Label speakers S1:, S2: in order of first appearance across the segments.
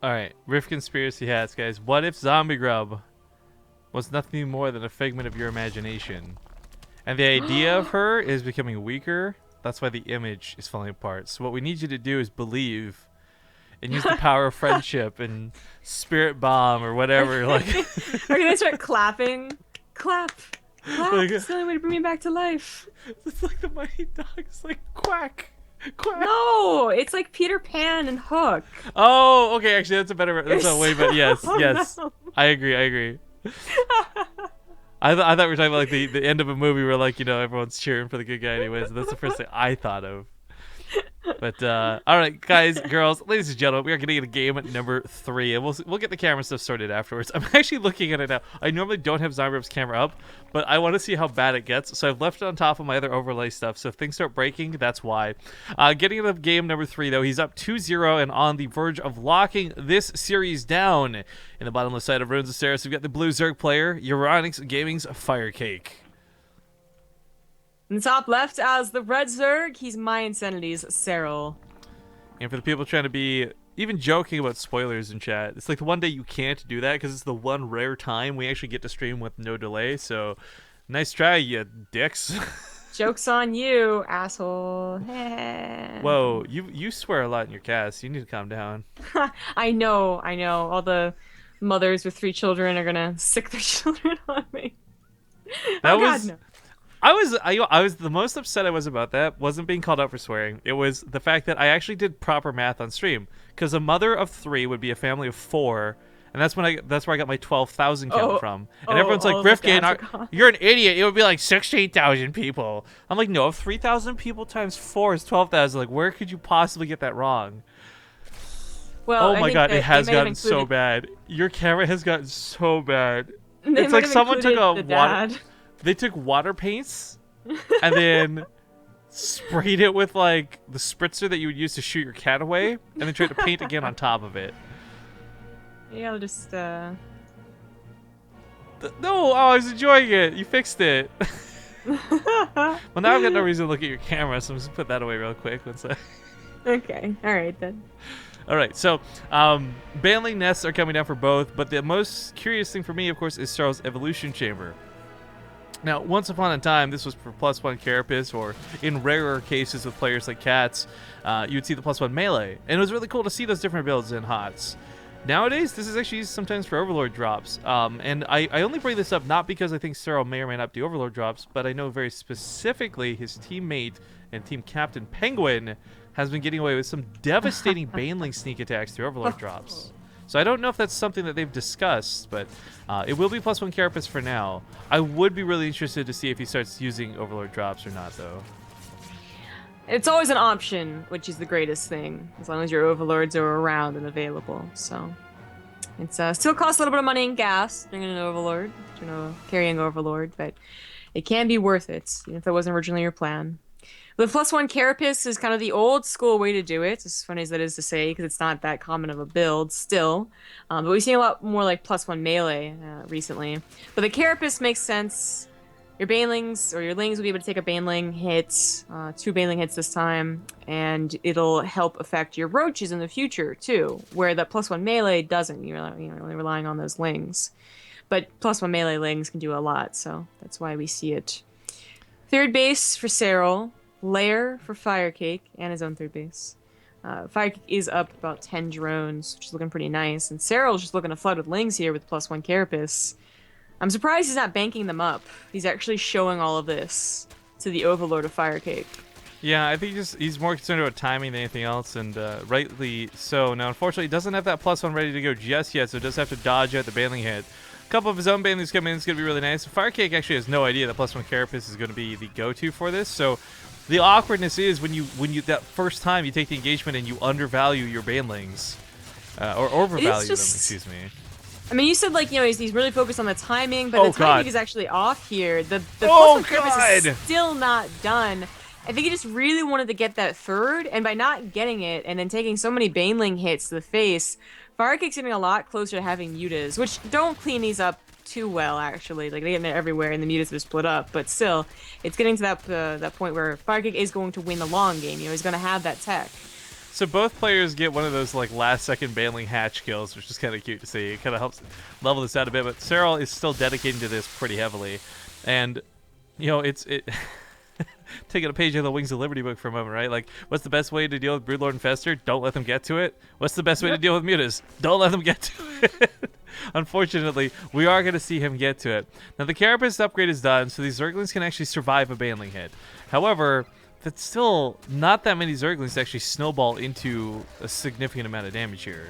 S1: All right, Rift Conspiracy hats, guys. What if Zombie Grub was nothing more than a figment of your imagination? And the idea of her is becoming weaker. That's why the image is falling apart. So what we need you to do is believe and use the power of friendship and spirit bomb or whatever. Like,
S2: Are you gonna start clapping? Clap, clap.
S1: like
S2: It's the only way to bring me back to life.
S1: it's like the mighty dog. It's like quack, quack.
S2: No, it's like Peter Pan and Hook.
S1: Oh, okay. Actually, that's a better. That's a way better. Yes,
S2: Oh,
S1: yes.
S2: no.
S1: I agree. I agree. I thought we were talking about like the end of a movie where like everyone's cheering for the good guy anyways. That's the first thing I thought of. But all right, guys, girls, ladies and gentlemen, we are getting into game number 3, and we'll get the camera stuff sorted afterwards. I'm actually looking at it now. I normally don't have Zombie Rub's camera up, but I want to see how bad it gets, so I've left it on top of my other overlay stuff. So if things start breaking, that's why. Getting into game number 3, though, he's up 2-0 and on the verge of locking this series down. In the bottom left side of Runes of Ceres, we've got the blue Zerg player, Euronics Gaming's FireCake.
S2: In the top left as the red Zerg, he's my Insanity's Serral.
S1: And for the people trying to be even joking about spoilers in chat, it's like the one day you can't do that because it's the one rare time we actually get to stream with no delay. So nice try, you dicks.
S2: Joke's on you, asshole.
S1: Whoa, you swear a lot in your cast. You need to calm down.
S2: I know. All the mothers with 3 children are gonna sick their children on me.
S1: That
S2: Oh
S1: was.
S2: God, no.
S1: I was the most upset I was about that wasn't being called out for swearing. It was the fact that I actually did proper math on stream, because a mother of 3 would be a family of 4, and that's where I got my 12,000 count from. And everyone's like, Rifkin, you're an idiot. It would be like 16,000 people. I'm like, no, 3,000 people times 4 is 12,000. Like, where could you possibly get that wrong?
S2: Well,
S1: Oh
S2: I
S1: my
S2: think
S1: god,
S2: that
S1: it has
S2: they might have
S1: gotten so
S2: included-
S1: bad. Your camera has gotten so bad.
S2: They
S1: It's
S2: might
S1: like
S2: have
S1: someone took
S2: included
S1: a
S2: the
S1: water.
S2: dad.
S1: They took water paints and then sprayed it with like the spritzer that you would use to shoot your cat away, and then tried to paint again on top of it.
S2: Yeah, I'll just
S1: No, oh, I was enjoying it. You fixed it. Well, now I've got no reason to look at your camera, so I'm just gonna put that away real quick.
S2: Okay, all right then.
S1: All right, so Banling nests are coming down for both, but the most curious thing for me, of course, is Serral's evolution chamber. Now, once upon a time, this was for +1 carapace, or in rarer cases with players like Cats, you would see the +1 melee. And it was really cool to see those different builds in HOTS. Nowadays, this is actually used sometimes for Overlord drops. And I only bring this up not because I think Serral may or may not do Overlord drops, but I know very specifically his teammate and team captain Penguin has been getting away with some devastating Baneling sneak attacks through Overlord drops. So I don't know if that's something that they've discussed, but it will be +1 carapace for now. I would be really interested to see if he starts using Overlord drops or not, though.
S2: It's always an option, which is the greatest thing, as long as your overlords are around and available. So it's still costs a little bit of money in gas bringing an overlord, carrying overlord, but it can be worth it, even if that wasn't originally your plan. The +1 carapace is kind of the old school way to do it, as funny as that is to say, because it's not that common of a build still. But we've seen a lot more like +1 melee recently. But the carapace makes sense. Your banelings or your lings will be able to take a baneling hit, 2 baneling hits this time, and it'll help affect your roaches in the future too, where that +1 melee doesn't. You're only relying on those lings. But +1 melee lings can do a lot, so that's why we see it. Third base for Serral. Lair for FireCake, and his own third base. FireCake is up about 10 drones, which is looking pretty nice, and Serral's just looking to flood with lings here with +1 carapace. I'm surprised he's not banking them up. He's actually showing all of this to the overlord of FireCake.
S1: Yeah, I think he's more concerned about timing than anything else, and rightly so. Now, unfortunately, he doesn't have that +1 ready to go just yet, so he does have to dodge out the baneling hit. A couple of his own banelings come in, it's going to be really nice. FireCake actually has no idea that +1 carapace is going to be the go-to for this, so the awkwardness is when you that first time you take the engagement and you undervalue your banelings, or overvalue them. Excuse me.
S2: I mean, you said he's really focused on the timing, but the timing is actually off here. The +1 carapace is still not done. I think he just really wanted to get that third, and by not getting it and then taking so many baneling hits to the face, FireCake's getting a lot closer to having mutas, which don't clean these up too well, actually. Like, they get everywhere and the mutas have split up, but still, it's getting to that point where FireCake is going to win the long game. He's going to have that tech.
S1: So both players get one of those like last second baneling hatch kills, which is kind of cute to see. It kind of helps level this out a bit, but Serral is still dedicating to this pretty heavily. And, you know, it's taking a page out of the Wings of Liberty book for a moment, right? Like, what's the best way to deal with Broodlord and Fester? Don't let them get to it. What's the best way to deal with Mutas? Don't let them get to it. Unfortunately, we are going to see him get to it. Now, the Carapace upgrade is done, so these Zerglings can actually survive a baneling hit. However, that's still not that many Zerglings to actually snowball into a significant amount of damage here.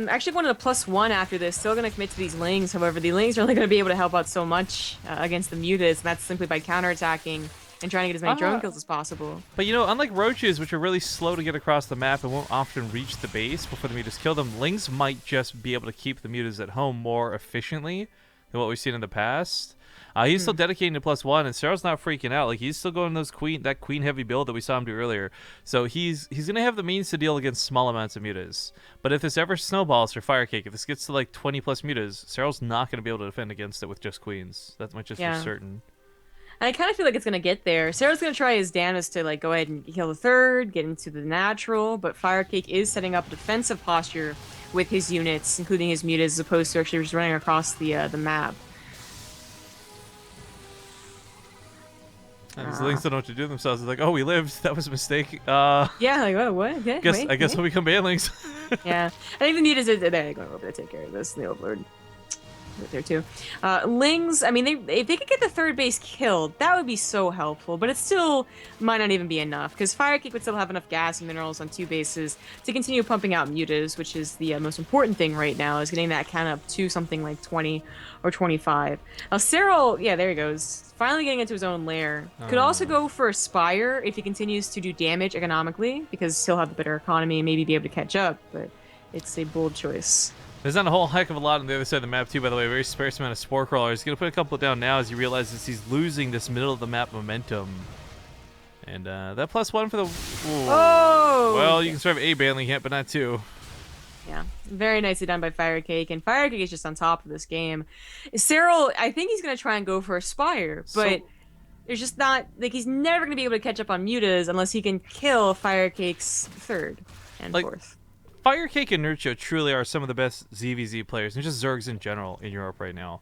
S2: Actually, going to the +1 after this. Still going to commit to these Lings. However, the Lings are only going to be able to help out so much against the Mutas, and that's simply by counterattacking and trying to get as many drone kills as possible.
S1: But, you know, unlike Roaches, which are really slow to get across the map and won't often reach the base before the Mutas kill them, Lings might just be able to keep the Mutas at home more efficiently than what we've seen in the past. He's still dedicating to +1, and Serral's not freaking out. Like, he's still going that queen heavy build that we saw him do earlier. So he's gonna have the means to deal against small amounts of mutas. But if this ever snowballs for FireCake, if this gets to like 20+ mutas, Serral's not gonna be able to defend against it with just queens. That much is for certain.
S2: And I kind of feel like it's gonna get there. Serral's gonna try his damnedest to like go ahead and kill the third, get into the natural, but FireCake is setting up a defensive posture with his units, including his mutas, as opposed to actually just running across the map.
S1: And these Lings don't know what to do with themselves. They're like, oh, we lived. That was a mistake.
S2: Yeah, like, oh, what? Okay,
S1: I guess we'll become banelings.
S2: Yeah. I think the Mutas are there going over to take care of this. The Overlord right there, too. Lings, I mean, if they could get the third base killed, that would be so helpful. But it still might not even be enough, because FireCake would still have enough gas and minerals on 2 bases to continue pumping out Mutas, which is the most important thing right now, is getting that count up to something like 20 or 25. Now, Serral, yeah, there he goes. Finally getting into his own lair. Could also go for a Spire if he continues to do damage economically, because he'll have the better economy and maybe be able to catch up, but it's a bold choice.
S1: There's not a whole heck of a lot on the other side of the map, too, by the way. A very sparse amount of Spore Crawlers. He's going to put a couple down now as he realizes he's losing this middle of the map momentum. And that +1 for the... Ooh.
S2: Oh!
S1: Well, you can survive a baneling hit, but not 2.
S2: Yeah, very nicely done by FireCake, and FireCake is just on top of this game. Serral, I think he's going to try and go for a Spire, but there's just not... Like, he's never going to be able to catch up on Mutas unless he can kill FireCake's third and fourth.
S1: FireCake and Nurcho truly are some of the best ZvZ players, and just Zergs in general in Europe right now.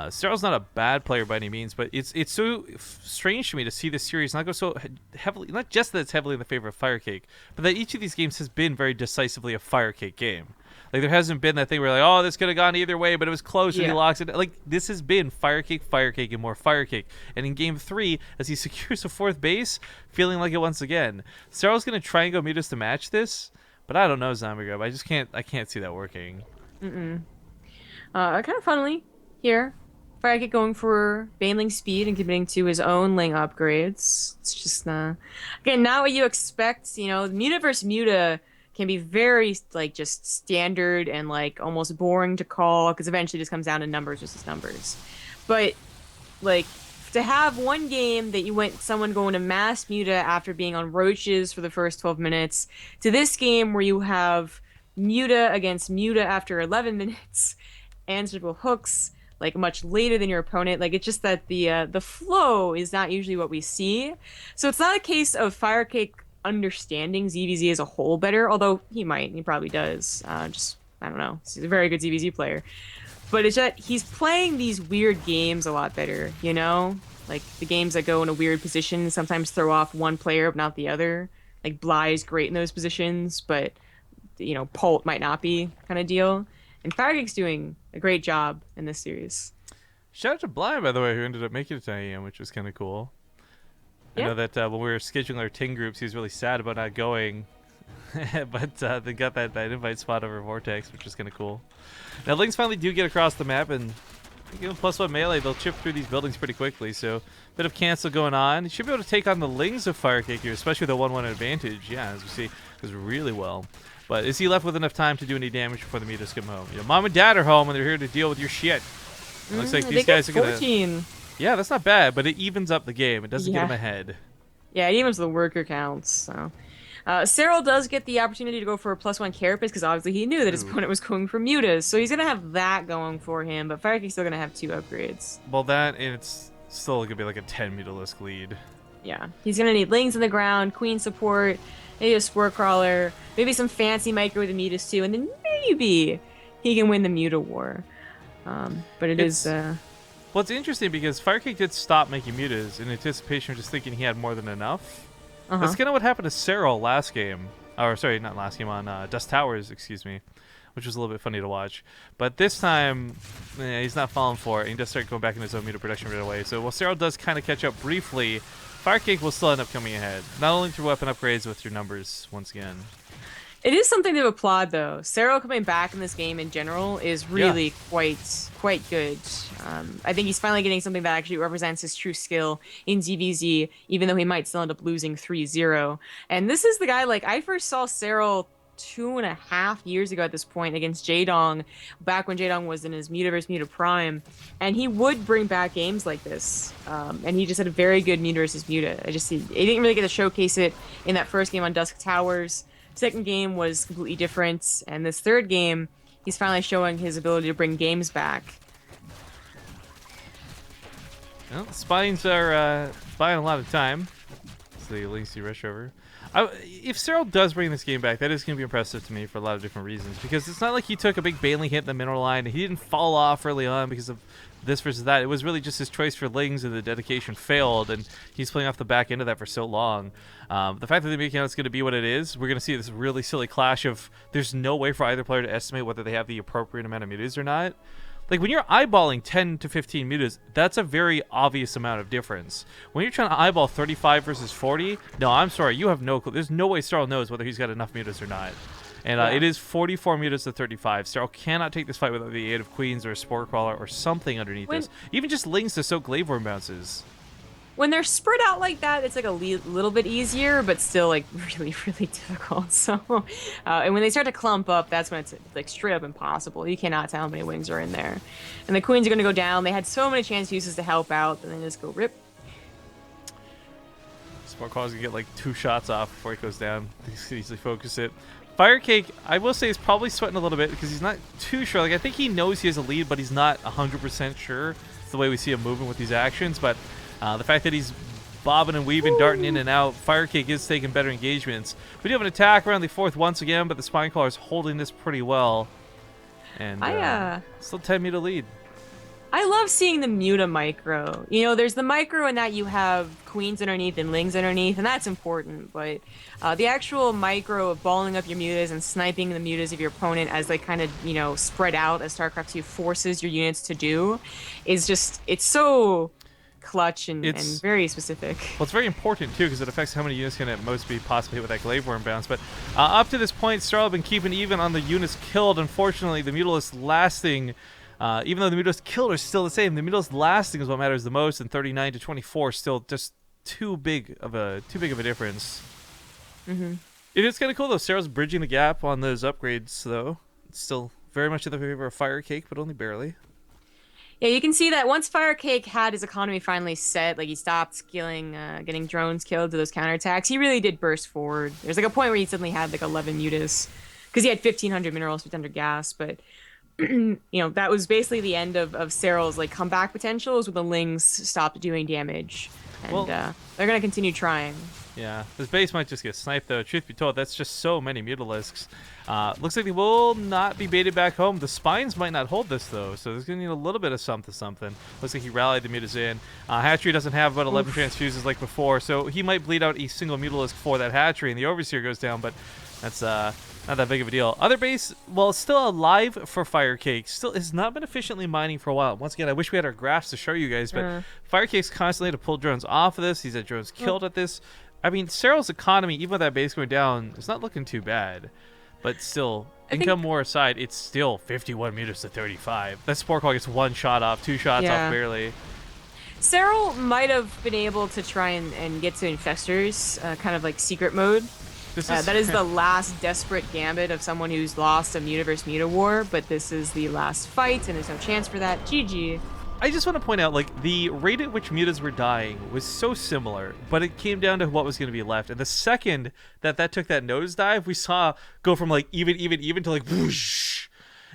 S1: Serral's not a bad player by any means, but it's so strange to me to see this series not go so heavily, not just that it's heavily in the favor of FireCake, but that each of these games has been very decisively a FireCake game. Like, there hasn't been that thing where like, oh, this could have gone either way, but it was close and he locks it. Like, this has been FireCake, and more FireCake. And in game 3, as he secures a 4th base, feeling like it once again. Serral's going to try and go Mutas to match this, but I don't know, Zombie Grub. I can't see that working.
S2: Kind of funnily, here, FireCake going for Baneling speed and committing to his own Ling upgrades. It's just, again, not what you expect. You know, Muta versus Muta can be very, like, just standard and, like, almost boring to call, because eventually it just comes down to numbers versus numbers. But, like, to have one game that you went someone going to mass Muta after being on Roaches for the first 12 minutes, to this game where you have Muta against Muta after 11 minutes, answerable hooks, like, much later than your opponent. Like, it's just that the flow is not usually what we see. So it's not a case of FireCake understanding ZvZ as a whole better, although he probably does. I don't know. He's a very good ZvZ player. But it's that he's playing these weird games a lot better, you know? Like, the games that go in a weird position sometimes throw off one player but not the other. Like, Bly is great in those positions, but, you know, Polt might not be, kind of deal. And FireCake's doing a great job in this series.
S1: Shout out to Bly, by the way, who ended up making it to IEM, which was kind of cool. Yeah. I know that when we were scheduling our Ting groups, he was really sad about not going. But they got that invite spot over Vortex, which was kind of cool. Now, Lings finally do get across the map, and you know, +1 melee, they'll chip through these buildings pretty quickly. So, a bit of cancel going on. You should be able to take on the Lings of FireCake here, especially the 1-1 advantage. Yeah, as we see, does really well. But is he left with enough time to do any damage before the Mutas come home? You know, Mom and Dad are home, and they're here to deal with your shit. It looks like these guys are going to...
S2: 14.
S1: Yeah, that's not bad, but it evens up the game. It doesn't get them ahead.
S2: Yeah, it evens the worker counts, so... Serral does get the opportunity to go for a +1 Carapace, because obviously he knew that his opponent was going for Mutas, so he's going to have that going for him, but FireCake's still going to have 2 upgrades.
S1: Well, that, and it's still going to be like a 10 Mutalisk lead.
S2: Yeah, he's gonna need Lings in the ground, Queen support, maybe a Spore Crawler, maybe some fancy micro with the Mutas too, and then maybe he can win the Muta War. But it is.
S1: Well, it's interesting because FireCake did stop making mutas in anticipation of just thinking he had more than enough. That's kind of what happened to Serral last game. Or, sorry, not last game, on Dust Towers, excuse me. Which was a little bit funny to watch. But this time, he's not falling for it. And he does start going back into his own muta production right away. So while Serral does kind of catch up briefly, FireCake will still end up coming ahead. Not only through weapon upgrades, but through numbers once again.
S2: It is something to applaud, though. Serral coming back in this game in general is really quite good. I think he's finally getting something that actually represents his true skill in ZvZ, even though he might still end up losing 3-0. And this is the guy, like, I first saw Serral 2.5 years ago at this point against Jaedong, back when Jaedong was in his Mutaverse Muta Prime, and he would bring back games like this. And he just had a very good Muta versus Muta. He didn't really get to showcase it in that first game on Dusk Towers. Second game was completely different, and this third game, he's finally showing his ability to bring games back.
S1: Well, the Spines are buying a lot of time. So the Lacey rush over. If Serral does bring this game back, that is going to be impressive to me for a lot of different reasons. Because it's not like he took a big Baneling hit in the mineral line, and he didn't fall off early on because of this versus that. It was really just his choice for Lings, and the dedication failed, and he's playing off the back end of that for so long. The fact that the making out is going to be what it is, we're going to see this really silly clash of there's no way for either player to estimate whether they have the appropriate amount of mutas or not. Like, when you're eyeballing 10 to 15 mutas, that's a very obvious amount of difference. When you're trying to eyeball 35 versus 40, no, I'm sorry, you have no clue. There's no way Serral knows whether he's got enough mutas or not. And it is 44 mutas to 35. Serral cannot take this fight without the aid of Queens or a Spore Crawler or something underneath this. Even just Lings to soak Glaveworm bounces.
S2: When they're spread out like that, it's like a little bit easier, but still like really difficult. So, and when they start to clump up, that's when it's like straight up impossible. You cannot tell how many wings are in there. And the Queens are going to go down. They had so many chance uses to help out, then they just go rip.
S1: Spore Crawler's going to get like 2 shots off before he goes down. He can easily focus it. FireCake, I will say, is probably sweating a little bit because he's not too sure. Like, I think he knows he has a lead, but he's not 100% sure. It's the way we see him moving with these actions, but the fact that he's bobbing and weaving, darting in and out, FireCake is taking better engagements. We do have an attack around the 4th once again, but the Spinecrawler is holding this pretty well. And still 10 muta lead.
S2: I love seeing the Muta micro. You know, there's the micro in that you have Queens underneath and Lings underneath, and that's important. But the actual micro of balling up your mutas and sniping the mutas of your opponent as they kind of, you know, spread out as StarCraft 2 forces your units to do is just, it's so clutch and very specific.
S1: Well, it's very important too because it affects how many units can at most be possibly hit with that Glaveworm bounce. But up to this point, Serral have been keeping even on the units killed. Unfortunately, the Mutalist lasting, even though the Mutalist killed are still the same, the Mutalist lasting is what matters the most. And 39 to 24 still just too big of a difference. It is kind of cool though. Serral's bridging the gap on those upgrades though. It's still very much in the favor of FireCake, but only barely.
S2: Yeah, you can see that once FireCake had his economy finally set, like he stopped getting drones killed to those counterattacks, he really did burst forward. There's like a point where he suddenly had like 11 mutas, because he had 1,500 minerals, 1,500 gas, but you know, that was basically the end of Serral's like comeback potentials when the Lings stopped doing damage. And they're going to continue trying.
S1: Yeah, this base might just get sniped though. Truth be told, that's just so many Mutalisks. Looks like they will not be baited back home. The Spines might not hold this though, so there's going to need a little bit of something. Looks like he rallied the mutas in. Hatchery doesn't have about 11 transfuses like before, so he might bleed out a single Mutalisk for that Hatchery, and the Overseer goes down, but that's not that big of a deal. Other base, well, it's still alive for FireCake. Still has not been efficiently mining for a while. Once again, I wish we had our graphs to show you guys, but FireCake's constantly to pull drones off of this. He's had drones killed at this. I mean, Serral's economy, even with that base going down, it's not looking too bad. But still, income war aside, it's still 51 mutas to 35. That Spore Crawler gets 1 shot off, 2 shots off barely.
S2: Serral might have been able to try and get to Infestors, kind of like secret mode. That is the last desperate gambit of someone who's lost a Muta versus Muta war, but this is the last fight, and there's no chance for that. GG.
S1: I just want to point out, like, the rate at which mutas were dying was so similar, but it came down to what was going to be left. And the second that took that nosedive, we saw go from, like, even to, like, whoosh.